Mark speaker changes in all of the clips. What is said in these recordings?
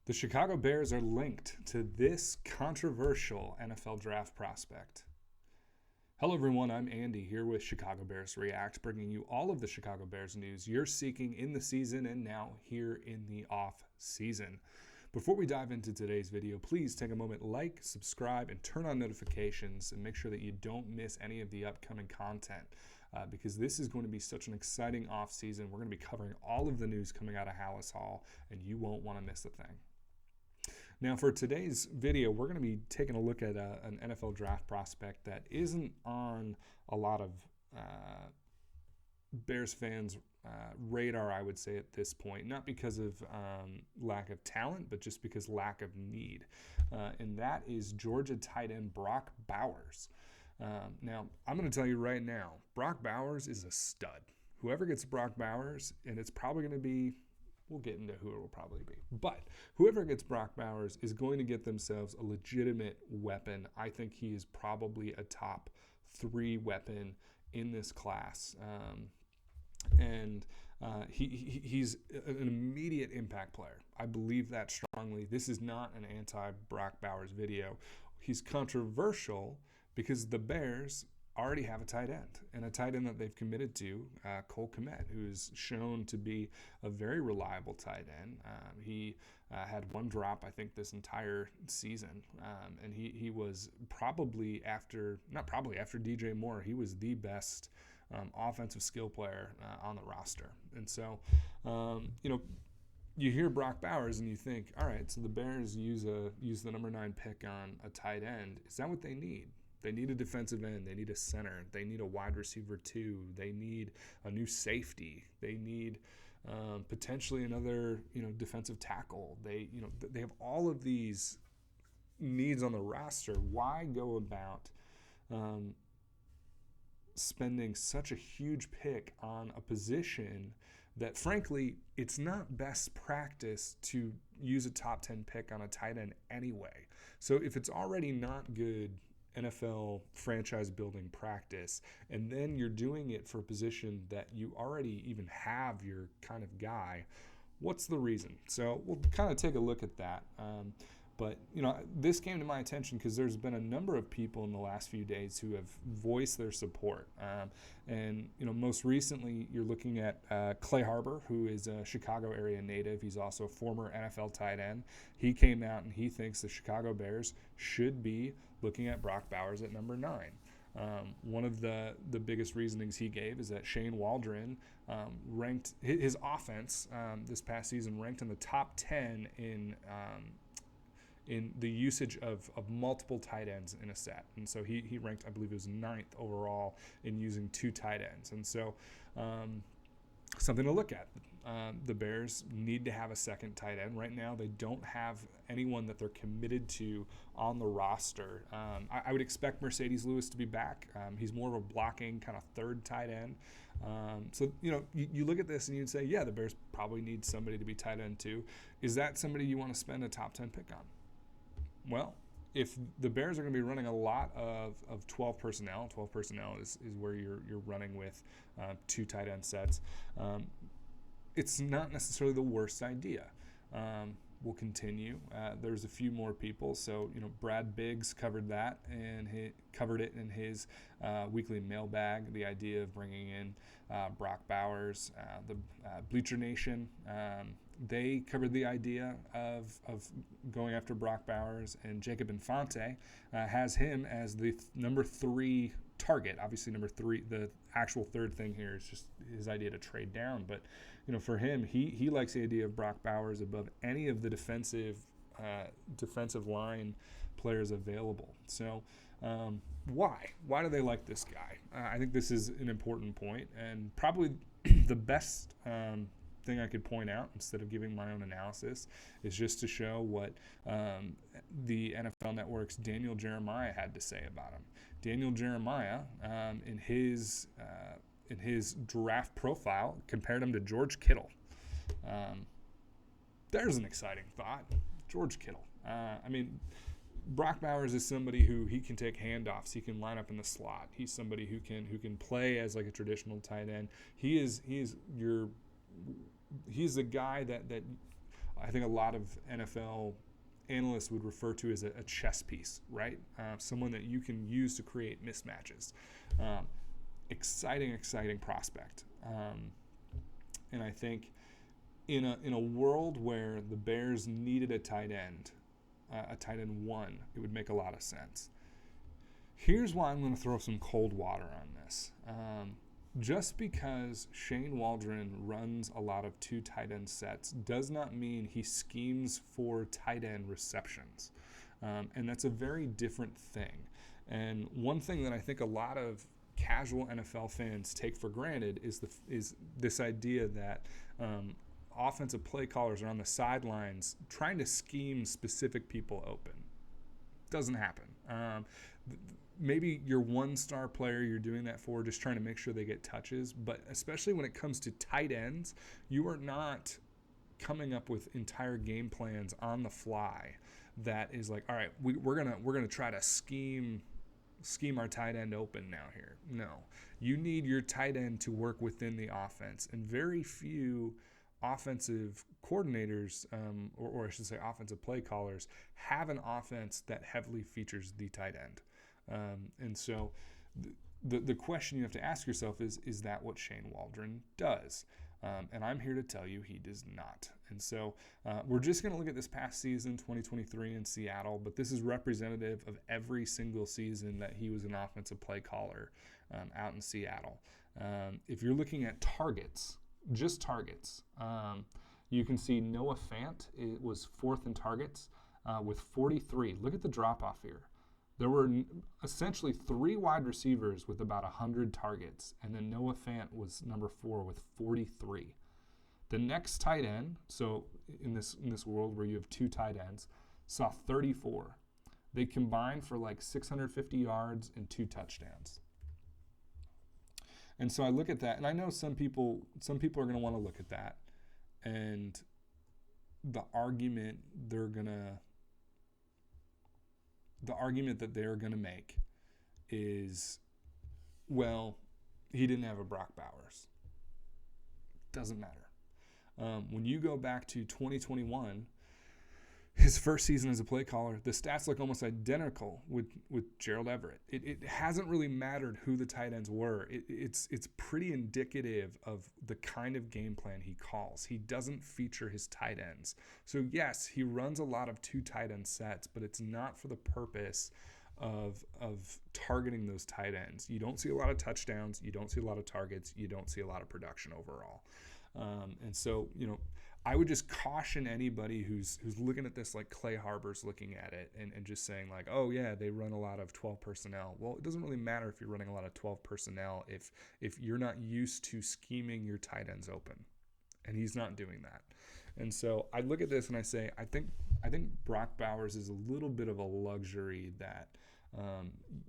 Speaker 1: The Chicago Bears are linked to this controversial NFL draft prospect. Hello, everyone. I'm Andy here with Chicago Bears React, bringing you all of the Chicago Bears news you're seeking in the season and now here in the off season. Before we dive into today's video, please take a moment, like, subscribe, and turn on notifications and make sure that you don't miss any of the upcoming content because this is going to be such an exciting off season. We're going to be covering all of the news coming out of Hallis Hall, and you won't want to miss a thing. Now, for today's video, we're going to be taking a look at an NFL draft prospect that isn't on a lot of Bears fans' radar, I would say, at this point. Not because of lack of talent, but just because lack of need. And that is Georgia tight end Brock Bowers. Now, I'm going to tell you right now, Brock Bowers is a stud. Whoever gets Brock Bowers, and it's probably going to be, we'll get into who it will probably be. But whoever gets Brock Bowers is going to get themselves a legitimate weapon. I think he is probably a top 3 weapon in this class. He's an immediate impact player. I believe that strongly. This is not an anti-Brock Bowers video. He's controversial because the Bears already have a tight end, and a tight end that they've committed to, Cole Kmet, who's shown to be a very reliable tight end. He had one drop, I think, this entire season, and he was after DJ Moore, he was the best offensive skill player on the roster. And so, you hear Brock Bowers and you think, all right, so the Bears use the number 9 pick on a tight end. Is that what they need? They need a defensive end. They need a center. They need a wide receiver 2. They need a new safety. They need potentially another defensive tackle. They have all of these needs on the roster. Why go about spending such a huge pick on a position that, frankly, it's not best practice to use a top 10 pick on a tight end anyway? So if it's already not good NFL franchise building practice, and then you're doing it for a position that you already even have your kind of guy, what's the reason? So we'll kind of take a look at that. But this came to my attention because there's been a number of people in the last few days who have voiced their support. And most recently, you're looking at Clay Harbor, who is a Chicago area native. He's also a former NFL tight end. He came out and he thinks the Chicago Bears should be looking at Brock Bowers at number 9. One of the biggest reasonings he gave is that Shane Waldron ranked his offense this past season, ranked in the top 10 in the usage of multiple tight ends in a set. And so he ranked, I believe it was 9th overall in using 2 tight ends. And so something to look at. The Bears need to have a second tight end. Right now, they don't have anyone that they're committed to on the roster. I would expect Mercedes Lewis to be back. He's more of a blocking kind of 3rd tight end. So you look at this and you'd say, yeah, the Bears probably need somebody to be tight end too. Is that somebody you want to spend a top 10 pick on? Well, if the Bears are going to be running a lot of 12 personnel is where you're running with 2 tight end sets, it's not necessarily the worst idea. We'll continue. There's a few more people. So, Brad Biggs covered that, and he covered it in his weekly mailbag, the idea of bringing in Brock Bowers. The Bleacher Nation, they covered the idea of going after Brock Bowers, and Jacob Infante has him as the number 3 target. Obviously, number 3, the actual 3rd thing here is just his idea to trade down. But, for him, he likes the idea of Brock Bowers above any of the defensive line players available. So why? Why do they like this guy? I think this is an important point, and probably the best thing I could point out, instead of giving my own analysis, is just to show what the NFL Network's Daniel Jeremiah had to say about him. Daniel Jeremiah, in his draft profile, compared him to George Kittle. There's an exciting thought. George Kittle. Brock Bowers is somebody who he can take handoffs. He can line up in the slot. He's somebody who can play as like a traditional tight end. He's the guy that I think a lot of NFL analysts would refer to as a chess piece, right? Someone that you can use to create mismatches. Exciting prospect. And I think in a world where the Bears needed a tight end one, it would make a lot of sense. Here's why I'm going to throw some cold water on this. Just because Shane Waldron runs a lot of 2 tight end sets does not mean he schemes for tight end receptions. And that's a very different thing. And one thing that I think a lot of casual NFL fans take for granted is this idea that offensive play callers are on the sidelines trying to scheme specific people open. Doesn't happen. Maybe your 1-star player you're doing that for, just trying to make sure they get touches, but especially when it comes to tight ends, you are not coming up with entire game plans on the fly that is like, all right, we're gonna try to scheme our tight end open now here. No, you need your tight end to work within the offense, and very few offensive coordinators, or I should say offensive play callers, have an offense that heavily features the tight end. And so the question you have to ask yourself is that what Shane Waldron does? And I'm here to tell you he does not. And so we're just going to look at this past season, 2023 in Seattle, but this is representative of every single season that he was an offensive play caller out in Seattle. If you're looking at targets, just targets, you can see Noah Fant was 4th in targets with 43. Look at the drop-off here. There were essentially 3 wide receivers with about 100 targets, and then Noah Fant was number 4 with 43. The next tight end, so in this world where you have 2 tight ends, saw 34. They combined for like 650 yards and 2 touchdowns. And so I look at that, and I know some people are going to want to look at that, and the argument that they're going to make is, well, he didn't have a Brock Bowers. Doesn't matter. When you go back to 2021, his first season as a play caller, the stats look almost identical with Gerald Everett. It hasn't really mattered who the tight ends were. It's pretty indicative of the kind of game plan he calls. He doesn't feature his tight ends. So yes, he runs a lot of 2 tight end sets, but it's not for the purpose of targeting those tight ends. You don't see a lot of touchdowns. You don't see a lot of targets. You don't see a lot of production overall. And so, I would just caution anybody who's looking at this like Clay Harbor's looking at it and just saying like, oh yeah, they run a lot of 12 personnel. Well, it doesn't really matter if you're running a lot of 12 personnel if you're not used to scheming your tight ends open, and he's not doing that. And so I look at this and I say, I think Brock Bowers is a little bit of a luxury that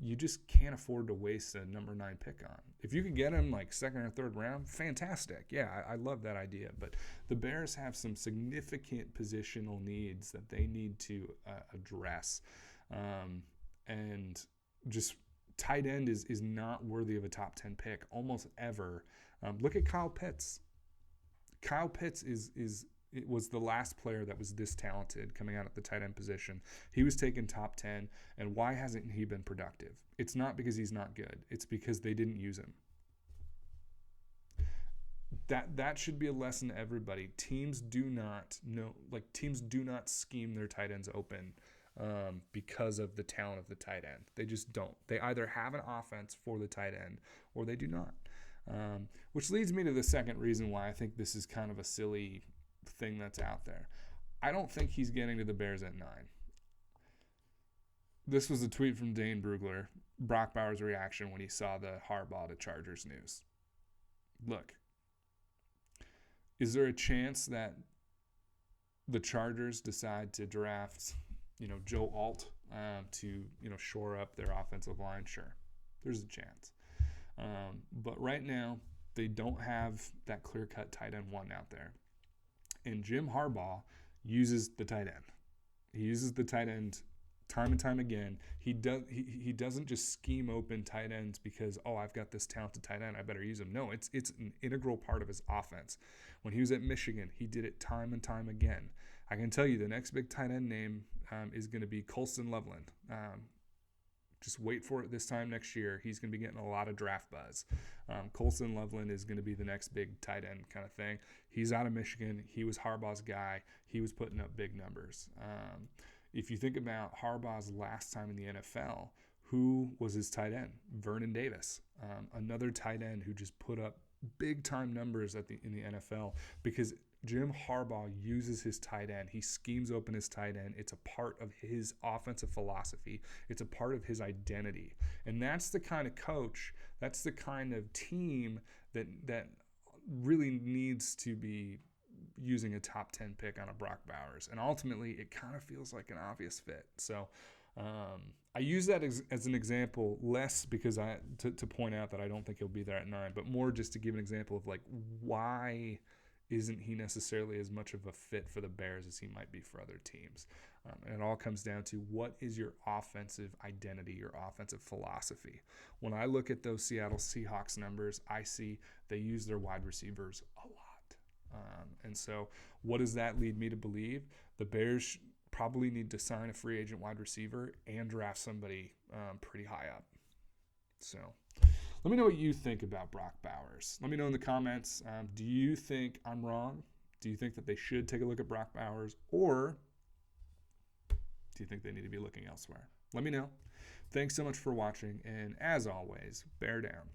Speaker 1: you just can't afford to waste a number 9 pick on. If you could get him like 2nd or 3rd round, fantastic. Yeah, I love that idea. But the Bears have some significant positional needs that they need to address. And just tight end is not worthy of a top 10 pick almost ever. Look at Kyle Pitts. Kyle Pitts it was the last player that was this talented coming out at the tight end position. He was taken top 10, and why hasn't he been productive? It's not because he's not good. It's because they didn't use him. That should be a lesson to everybody. Teams do not scheme their tight ends open because of the talent of the tight end. They just don't. They either have an offense for the tight end or they do not. Which leads me to the second reason why I think this is kind of a silly thing that's out there. I don't think he's getting to the Bears at 9. This was a tweet from Dane Brugler, Brock Bowers' reaction when he saw the Harbaugh to Chargers news. Look, is there a chance that the Chargers decide to draft, Joe Alt to, shore up their offensive line? Sure, there's a chance. But right now, they don't have that clear-cut tight end 1 out there. And Jim Harbaugh uses the tight end. He uses the tight end time and time again. He doesn't just scheme open tight ends because, I've got this talented tight end, I better use him. No, it's an integral part of his offense. When he was at Michigan, he did it time and time again. I can tell you the next big tight end name is going to be Colston Loveland. Just wait for it this time next year. He's going to be getting a lot of draft buzz. Colston Loveland is going to be the next big tight end kind of thing. He's out of Michigan. He was Harbaugh's guy. He was putting up big numbers. If you think about Harbaugh's last time in the NFL, who was his tight end? Vernon Davis, another tight end who just put up big-time numbers in the NFL because Jim Harbaugh uses his tight end. He schemes open his tight end. It's a part of his offensive philosophy. It's a part of his identity. And that's the kind of coach, that's the kind of team that really needs to be using a top 10 pick on a Brock Bowers. And ultimately, it kind of feels like an obvious fit. So I use that as an example, less because to point out that I don't think he'll be there at 9, but more just to give an example of like why isn't he necessarily as much of a fit for the Bears as he might be for other teams. And it all comes down to what is your offensive identity, your offensive philosophy. When I look at those Seattle Seahawks numbers, I see they use their wide receivers a lot. And so what does that lead me to believe? The Bears probably need to sign a free agent wide receiver and draft somebody pretty high up. So let me know what you think about Brock Bowers. Let me know in the comments. Do you think I'm wrong? Do you think that they should take a look at Brock Bowers? Or do you think they need to be looking elsewhere? Let me know. Thanks so much for watching. And as always, bear down.